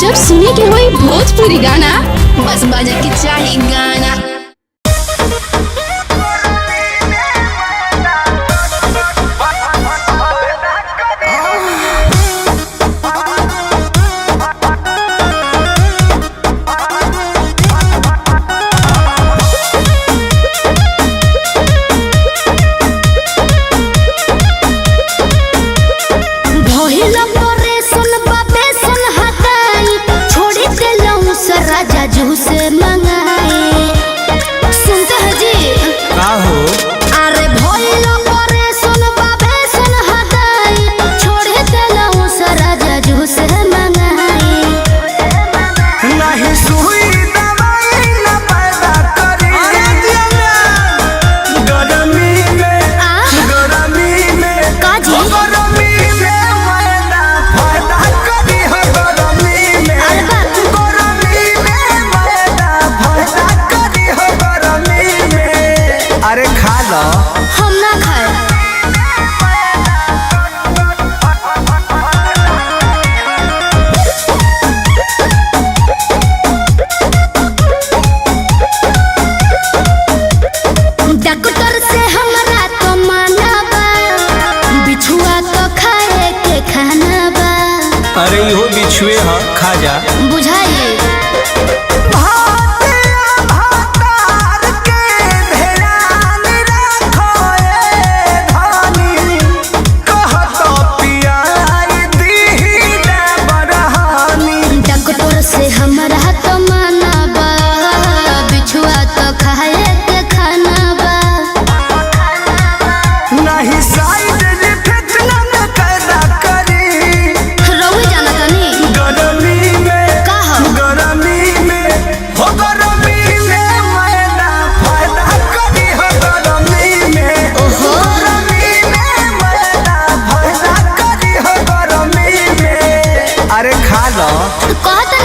जब सुने के होई भोजपुरी गाना बस बजे के चाही गाना। अरे खा लो। हम ना खाए। डॉक्टर से हमरा तो माना बा, बिछुआ तो खाए के खाना बा। अरे इहो बिछुए ह, खा जा। बुझाइए से हमरा तो माना बा, बिछुआ तो खाए के खाना बा। नहीं साइड इफेक्ट ना पैदा करी। रउए जाना तनी गरमी में का हो? गरमी में हो, गरमी में मैदा फायदा करी हो। गरमी में ओहो गरमी में मैदा फायदा करी हो। गरमी में अरे खा लो। कहता